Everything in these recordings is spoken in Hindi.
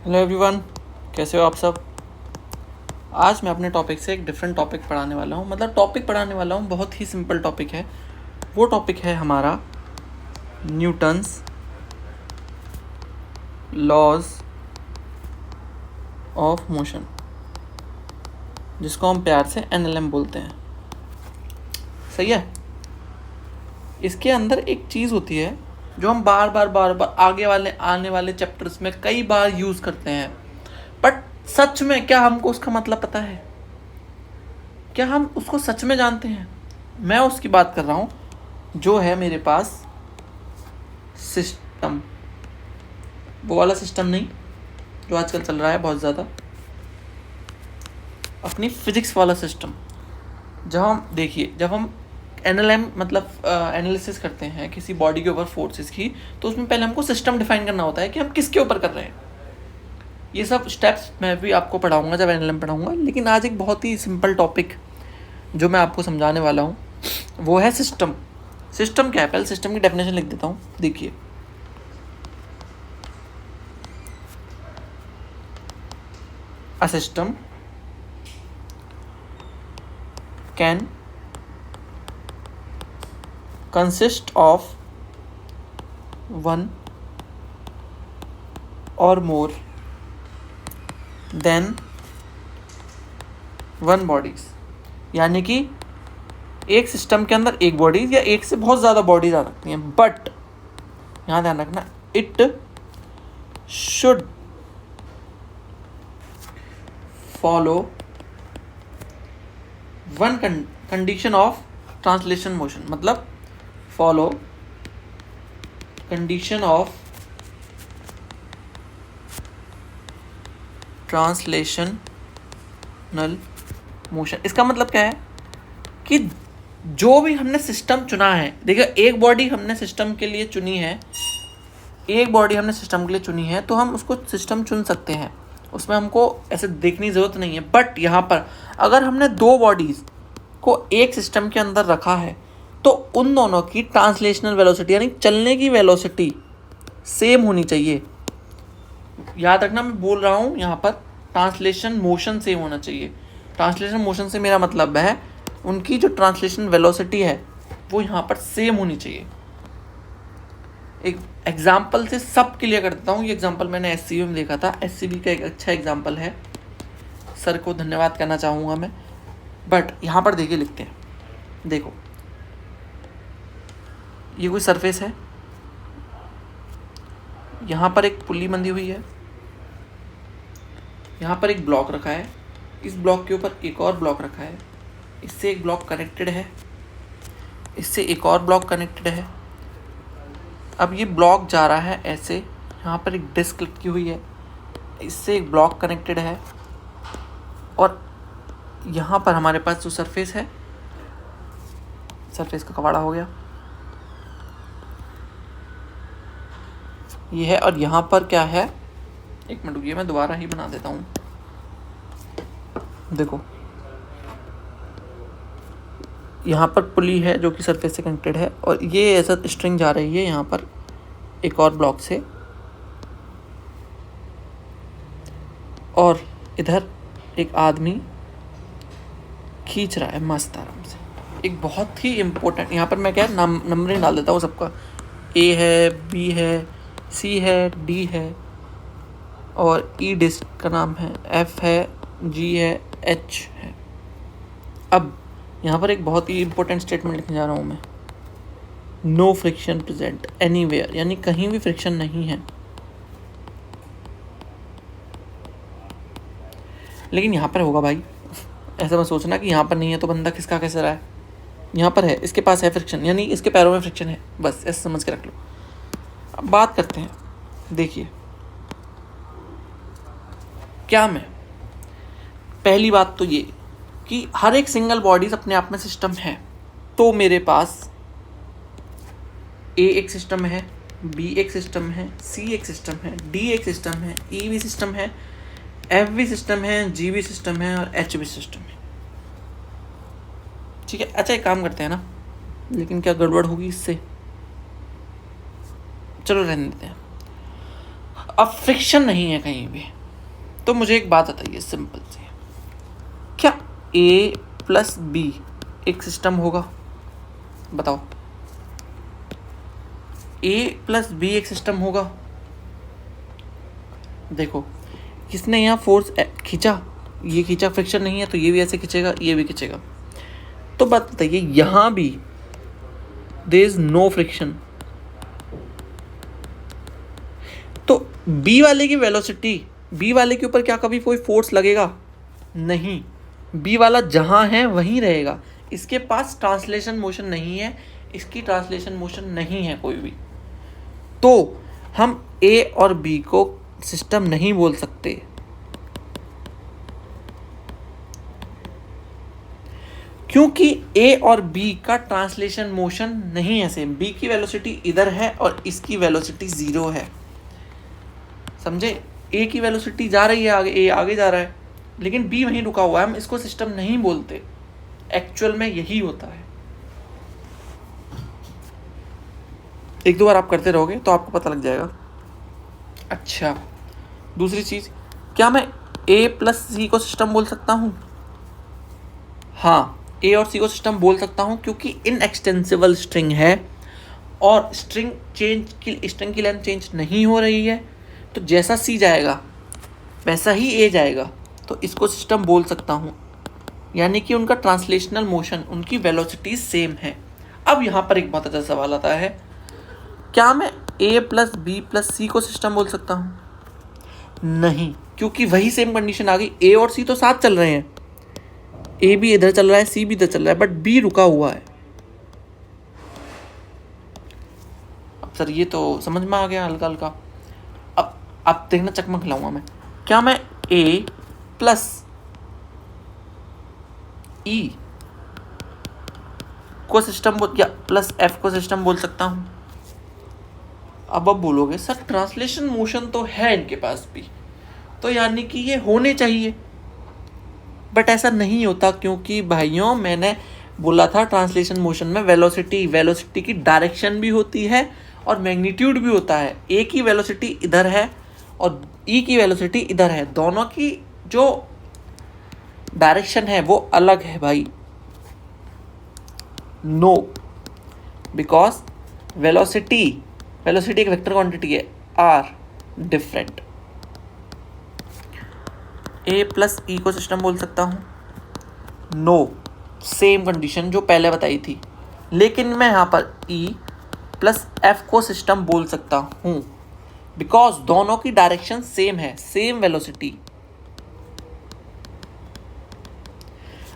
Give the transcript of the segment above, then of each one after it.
हेलो एवरीवन, कैसे हो आप सब। आज मैं अपने टॉपिक से एक डिफरेंट टॉपिक पढ़ाने वाला हूँ। बहुत ही सिंपल टॉपिक है। वो टॉपिक है हमारा न्यूटन्स लॉज ऑफ मोशन, जिसको हम प्यार से NLM बोलते हैं। सही है। इसके अंदर एक चीज़ होती है जो हम बार बार आने वाले चैप्टर्स में कई बार यूज़ करते हैं, बट सच में क्या हमको उसका मतलब पता है? क्या हम उसको सच में जानते हैं? मैं उसकी बात कर रहा हूँ जो है मेरे पास सिस्टम। वो वाला सिस्टम नहीं जो आजकल चल रहा है बहुत ज़्यादा, अपनी फिजिक्स वाला सिस्टम। जब हम NLM मतलब एनालिसिस करते हैं किसी बॉडी के ऊपर फोर्सेस की, तो उसमें पहले हमको सिस्टम डिफाइन करना होता है कि हम किसके ऊपर कर रहे हैं। ये सब स्टेप्स मैं भी आपको पढ़ाऊंगा जब NLM पढ़ाऊंगा। लेकिन आज एक बहुत ही सिंपल टॉपिक जो मैं आपको समझाने वाला हूँ वो है सिस्टम। सिस्टम क्या है? पहले सिस्टम की डेफिनेशन लिख देता हूँ। देखिए, a system can consist of one or more than one bodies। यानी कि एक सिस्टम के अंदर एक बॉडीज या एक से बहुत ज़्यादा बॉडीज आ सकती हैं, बट यहाँ ध्यान रखना, it should follow one condition of translation motion. मतलब follow condition of translational motion. इसका मतलब क्या है कि जो भी हमने सिस्टम चुना है, देखिए एक बॉडी हमने सिस्टम के लिए चुनी है, तो हम उसको सिस्टम चुन सकते हैं, उसमें हमको ऐसे देखने की ज़रूरत नहीं है। बट यहाँ पर अगर हमने दो बॉडीज़ को एक सिस्टम के अंदर रखा है तो उन दोनों की ट्रांसलेशनल वेलोसिटी यानी चलने की वेलोसिटी सेम होनी चाहिए। याद रखना, मैं बोल रहा हूँ यहाँ पर ट्रांसलेशन मोशन सेम होना चाहिए। ट्रांसलेशन मोशन से मेरा मतलब है उनकी जो ट्रांसलेशन वेलोसिटी है वो यहाँ पर सेम होनी चाहिए। एक एग्जाम्पल से सब क्लियर कर देता हूँ। ये एग्जाम्पल मैंने SCV में देखा था। SCV का एक अच्छा एग्जाम्पल है, सर को धन्यवाद करना चाहूँगा मैं। बट यहाँ पर देखिए, लिखते हैं, देखो ये कोई सरफेस है, यहाँ पर एक पुल्ली बंधी हुई है, यहाँ पर एक ब्लॉक रखा है, इस ब्लॉक के ऊपर एक और ब्लॉक रखा है, इससे एक ब्लॉक कनेक्टेड है, इससे एक और ब्लॉक कनेक्टेड है। अब ये ब्लॉक जा रहा है ऐसे, यहाँ पर एक डिस्क लटकी हुई है, इससे एक ब्लॉक कनेक्टेड है, और यहाँ पर हमारे पास जो सरफेस है, सरफेस का कवाड़ा हो गया ये है, और यहाँ पर क्या है, एक मिनट रुकिए, मैं दोबारा ही बना देता हूँ। देखो यहाँ पर पुली है जो कि सरफेस से कनेक्टेड है, और ये ऐसा स्ट्रिंग जा रही है यहाँ पर एक और ब्लॉक से, और इधर एक आदमी खींच रहा है मस्त आराम से। एक बहुत ही इम्पोर्टेंट, यहाँ पर मैं क्या नंबरिंग डाल देता हूँ सबका। A है, B है, C है, D है, और E डिस्क का नाम है, F है, G है, H है। अब यहाँ पर एक बहुत ही इम्पोर्टेंट स्टेटमेंट लिखने जा रहा हूँ मैं। नो फ्रिक्शन प्रेजेंट एनीवेयर, यानी कहीं भी फ्रिक्शन नहीं है। लेकिन यहाँ पर होगा भाई, ऐसा मत सोचना कि यहाँ पर नहीं है तो बंदा खिसका कैसे रहा है। यहाँ पर है, इसके पास है फ्रिक्शन, यानी इसके पैरों में फ्रिक्शन है, बस ऐसे समझ के रख लो। अब बात करते हैं, देखिए क्या मैं, पहली बात तो ये कि हर एक सिंगल बॉडीज अपने आप में सिस्टम है। तो मेरे पास A एक सिस्टम है, B एक सिस्टम है, C एक सिस्टम है, D एक सिस्टम है, E भी सिस्टम है, F भी सिस्टम है, G भी सिस्टम है, और H भी सिस्टम है। ठीक है, अच्छा एक काम करते हैं ना, लेकिन क्या गड़बड़ होगी इससे, चलो रहने देते हैं। अब फ्रिक्शन नहीं है कहीं भी, तो मुझे एक बात बताइए सिंपल सी, क्या ए प्लस बी एक सिस्टम होगा? बताओ, ए प्लस बी एक सिस्टम होगा? देखो, किसने यहाँ फोर्स खींचा, ये खींचा, फ्रिक्शन नहीं है तो ये भी ऐसे खींचेगा, ये भी खींचेगा। तो बात बताइए, यहाँ भी देयर इज नो फ्रिक्शन, तो बी वाले की वेलोसिटी, बी वाले के ऊपर क्या कभी कोई फोर्स लगेगा? नहीं, बी वाला जहाँ है वहीं रहेगा। इसके पास ट्रांसलेशन मोशन नहीं है, इसकी ट्रांसलेशन मोशन नहीं है कोई भी, तो हम ए और बी को सिस्टम नहीं बोल सकते, क्योंकि ए और बी का ट्रांसलेशन मोशन नहीं है सेम। बी की वेलोसिटी इधर है और इसकी वेलोसिटी 0 है, समझे? ए की वेलोसिटी जा रही है आगे, ए आगे जा रहा है, लेकिन बी वहीं रुका हुआ है, हम इसको सिस्टम नहीं बोलते। एक्चुअल में यही होता है। एक दो बार आप करते रहोगे तो आपको पता लग जाएगा। अच्छा, दूसरी चीज, क्या मैं ए प्लस सी को सिस्टम बोल सकता हूँ? हाँ, ए और सी को सिस्टम बोल सकता हूँ, क्योंकि इनएक्सटेंसिबल स्ट्रिंग है और स्ट्रिंग की लेंथ चेंज नहीं हो रही है, तो जैसा सी जाएगा वैसा ही ए जाएगा, तो इसको सिस्टम बोल सकता हूँ। यानी कि उनका ट्रांसलेशनल मोशन, उनकी वेलोसिटी सेम है। अब यहाँ पर एक बहुत अच्छा सवाल आता है, क्या मैं ए प्लस बी प्लस सी को सिस्टम बोल सकता हूँ? नहीं, क्योंकि वही सेम कंडीशन आ गई। ए और सी तो साथ चल रहे हैं, ए भी इधर चल रहा है, सी भी इधर चल रहा है, बट बी रुका हुआ है। अब सर ये तो समझ में आ गया हल्का हल्का। अब देखना, चकमा खिलाऊंगा मैं। क्या मैं ए प्लस ई को सिस्टम या प्लस एफ को सिस्टम बोल सकता हूँ? अब बोलोगे सर ट्रांसलेशन मोशन तो है इनके पास भी, तो यानी कि ये होने चाहिए, बट ऐसा नहीं होता, क्योंकि भाइयों मैंने बोला था ट्रांसलेशन मोशन में वेलोसिटी की डायरेक्शन भी होती है और मैग्नीट्यूड भी होता है। ए की वेलोसिटी इधर है और ई की वेलोसिटी इधर है, दोनों की जो डायरेक्शन है वो अलग है भाई। नो, बिकॉज वेलोसिटी एक वेक्टर क्वांटिटी है, आर डिफरेंट। ए प्लस ई को सिस्टम बोल सकता हूँ? नो, सेम कंडीशन जो पहले बताई थी, लेकिन मैं यहाँ पर ई प्लस एफ को सिस्टम बोल सकता हूँ, बिकॉज दोनों की डायरेक्शन सेम है, सेम वेलोसिटी।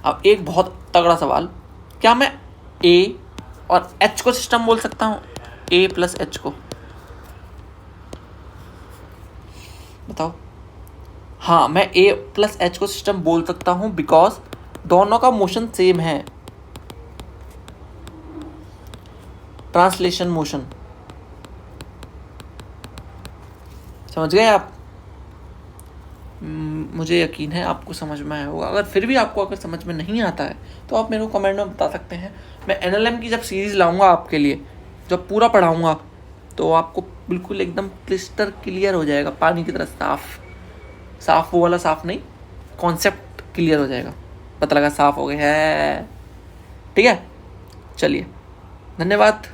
अब एक बहुत तगड़ा सवाल, क्या मैं ए और एच को सिस्टम बोल सकता हूँ? ए प्लस एच को, बताओ। हाँ, मैं ए प्लस एच को सिस्टम बोल सकता हूँ, बिकॉज दोनों का मोशन सेम है, ट्रांसलेशन मोशन। समझ गए आप? मुझे यकीन है आपको समझ में आया होगा। अगर फिर भी आपको अगर समझ में नहीं आता है तो आप मेरे को कमेंट में बता सकते हैं। मैं एनएलएम की जब सीरीज़ लाऊंगा आपके लिए, जब पूरा पढ़ाऊंगा, तो आपको बिल्कुल एकदम क्लिस्टर क्लियर हो जाएगा, पानी की तरह साफ वो वाला साफ नहीं, कॉन्सेप्ट क्लियर हो जाएगा, पता लगा साफ हो गया है। ठीक है, चलिए, धन्यवाद।